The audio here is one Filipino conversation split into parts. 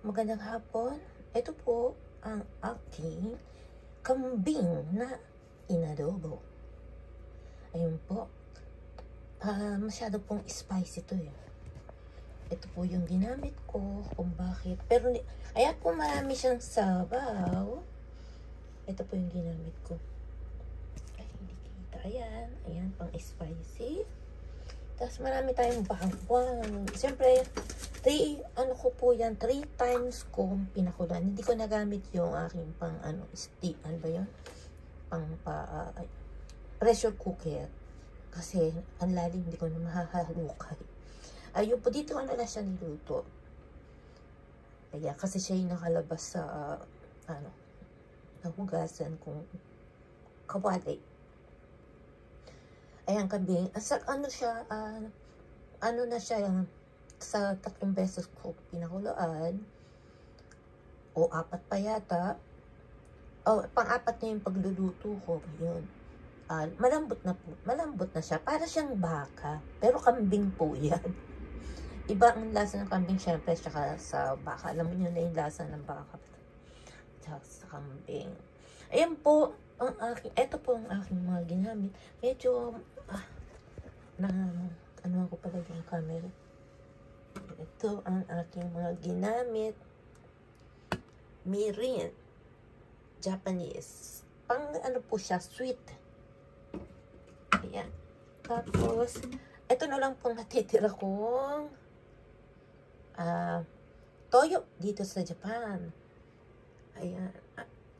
Magandang hapon. Ito po ang aking kambing na inadobo. Ayun po. Masyado pong spicy to eh. Ito po yung ginamit ko kung bakit. Pero ayan po, marami siyang sabaw. Ito po yung ginamit ko. Ay, hindi kita. Ayan. Ayan, pang spicy. Tapos marami tayong bawang. Siyempre, 3 times ko pinakulan. Hindi ko nagamit yung aking pang stick. Ano ba yun? Pressure cooker. Kasi ang lalim, hindi ko na mahahalukay. Ayun po, dito na siya niluto. Kaya kasi siya yung nakalabas sa nahugasan kong kawali. Ayan, kambing. Ano siya, na siya, sa 3 beses ko pinakulaan. O 4 pa yata. O, pang-4 na yung pagluluto ko. Yun. Malambot na siya. Para siyang baka. Pero kambing po yan. Iba ang lasa ng kambing, syempre, saka sa baka. Alam mo yun na yung lasa ng baka. Saka sa kambing. Ayan po, ito po ang aking mga ginamit. Medyo, ano ko pala yung camera. Ito ang aking mga ginamit. Mirin. Japanese. Pang po siya, sweet. Ayan. Tapos, ito na lang pong natitira kong toyo dito sa Japan. Ayan.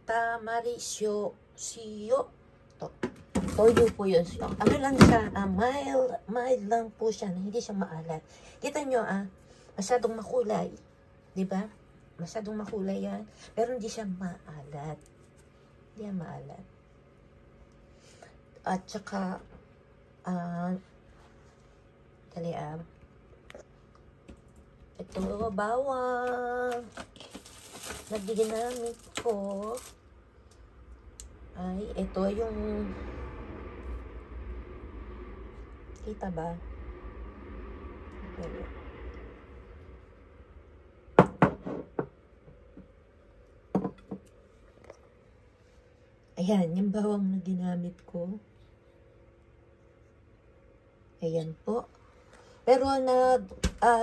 Tamari shio. Toyo po yun. Ano lang siya, mild lang po siya, hindi siya maalat. Kita nyo, masyadong makulay. Diba? Masyadong makulay yan. Pero hindi siya maalat. Hindi yan maalat. At saka, ito, bawang. Naginamit ko. Ay, ito yung kita ba? Okay. Ayan, yung bawang na ginamit ko. Ayan po. Pero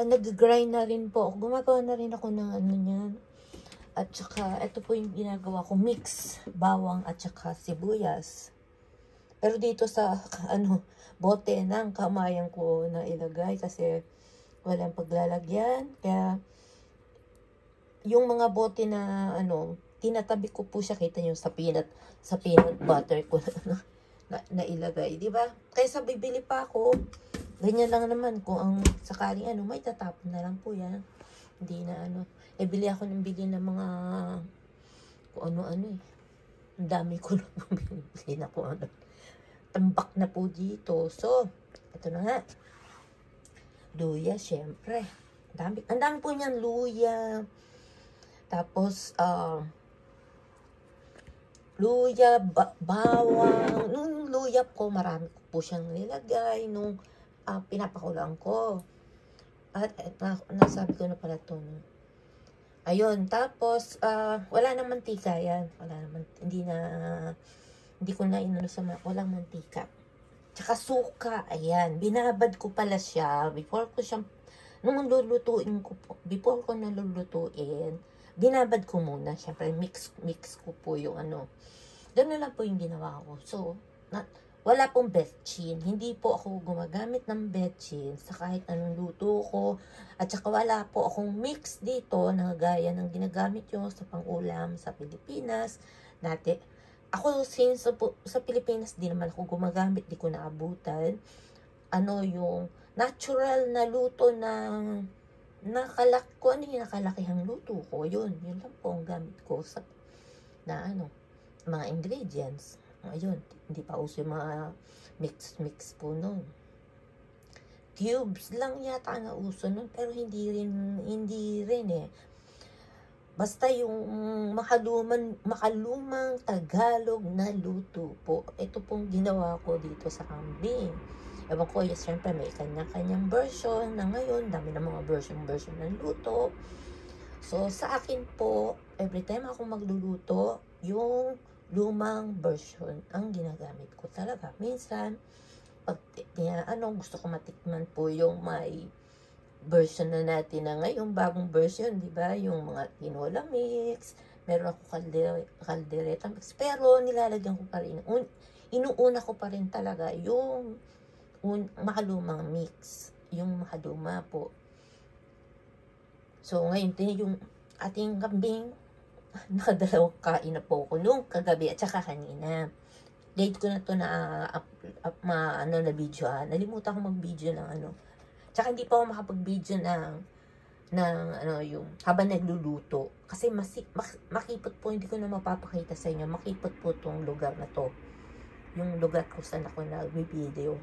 nag-grind na rin po. Gumagawa na rin ako ng niyan. At saka, ito po yung ginagawa ko, mix bawang at saka sibuyas. Pero dito sa, bote ng kamayan ko na ilagay kasi walang paglalagyan. Kaya, yung mga bote na, tinatabi ko po siya, kita nyo sa peanut butter ko na ilagay. Diba? Kaysa bibili pa ako, ganyan lang naman kung ang sakaling may tatapon na lang po yan. Hindi na bili ako ng bili ng mga kung ano eh. Ang dami ko na po bili na po tambak na po dito. So, ito na nga. Luya, syempre. Ang dami po niyan, luya. Tapos, luya, bawang. Nung luya po, marami ko po siyang nilagay nung pinapakulaan ko. At nasabi ko na pala ito. Ayun, tapos, wala nang mantika yan. Wala naman, hindi ko na inano sa walang mantika. Tsaka suka, ayan. Binabad ko pala siya. Before ko nalulutuin, binabad ko muna. Siyempre, mix ko po yung Ganun lang po yung ginawa ko. So, wala pong betchin. Hindi po ako gumagamit ng betchin sa kahit anong luto ko. At saka wala po akong mix dito na gaya ng ginagamit nyo sa pang-ulam sa Pilipinas. Ako since sa Pilipinas, di naman ako gumagamit, di ko naabutan. Yung natural na luto ng kung yung nakalakihang luto ko. Yun lang po ang gamit ko sa mga ingredients. Ayun, hindi pa uso yung mga mix po nun. Cubes lang yata na uso nun, pero hindi rin eh. Basta yung makalumang Tagalog na luto po. Ito pong ginawa ko dito sa kambing. Ewan ko, yes, syempre may kanya-kanyang version na ngayon. Dami ng mga version ng luto. So, sa akin po, every time ako magluluto, yung lumang version ang ginagamit ko talaga. Minsan, pag gusto ko matikman po yung may version na natin na ngayon, bagong version, di ba? Yung mga tinola mix, meron ako caldereta mix, pero nilalagyan ko pa rin, inuuna ko pa rin talaga yung makalumang mix, yung makaluma po. So, ngayon, yung ating kambing, nakadalawang kain na po ko nung kagabi at saka kanina. Late ko na to na na video Nalimutan ko mag-video ng Tsaka hindi pa ako makapag-video yung habang nagluluto. Kasi makipot po, hindi ko na mapapakita sa inyo. Makipot po tong lugar na to. Yung lugar ko saan ako nag-video.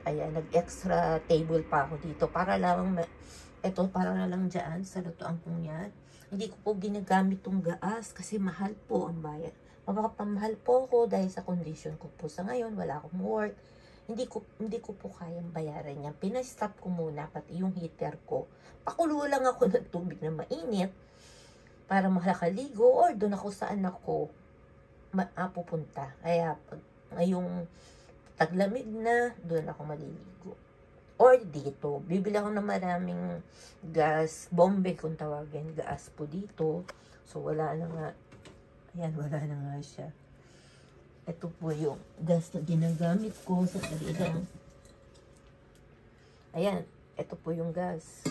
Ayan, nag-extra table pa ako dito para lang dyan sa lutuan kong yan. Hindi ko po ginagamit tong gaas kasi mahal po ang bayad. Mapapamahal po ako dahil sa condition ko po sa ngayon, wala akong work. Hindi ko po kayang bayaran yan. Pinastop ko muna pati yung heater ko. Pakulo lang ako ng tubig na mainit para makakaligo or doon ako sa anak ko pupunta. Kaya pag ngayong taglamig na, doon ako maliligo. Or dito, bibili ako ng maraming gas, bombe kung tawagin, gas po dito. So, wala na nga. Ayan, wala na nga siya. Ito po yung gas na ginagamit ko sa kalilang. Ayan, ito po yung gas.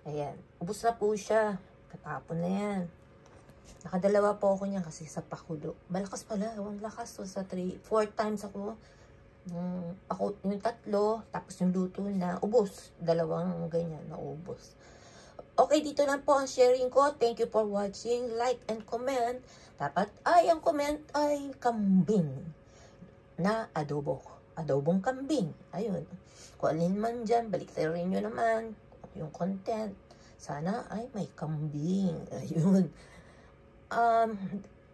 Ayan, ubos na po siya. Katapon na yan. Nakadalawa po ako niyan kasi sa pakulo. Malakas pala, ang lakas. So, sa 4 times ako yung 3, tapos yung luto na ubos. 2 ganyan na ubos. Okay, dito lang po ang sharing ko. Thank you for watching. Like and comment. Dapat ang comment ay kambing na adobo. Adobong kambing. Ayun. Kung alin man dyan, baliktarin nyo naman yung content. Sana ay may kambing. Ayun.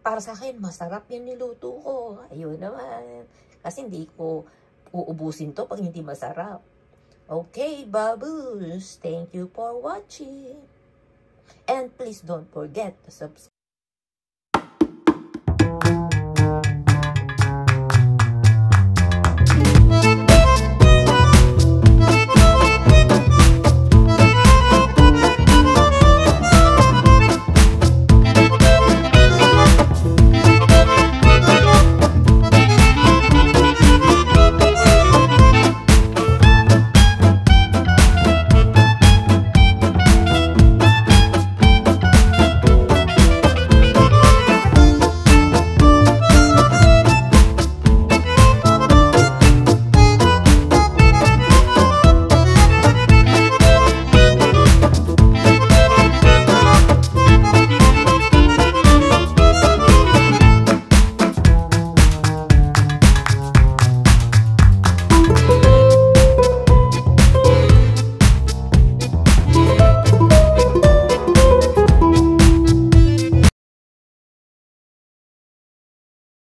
Para sa akin, masarap yung niluto ko. Ayun naman. Kasi hindi ko uubusin to pag hindi masarap. Okay, babus. Thank you for watching. And please don't forget to subscribe.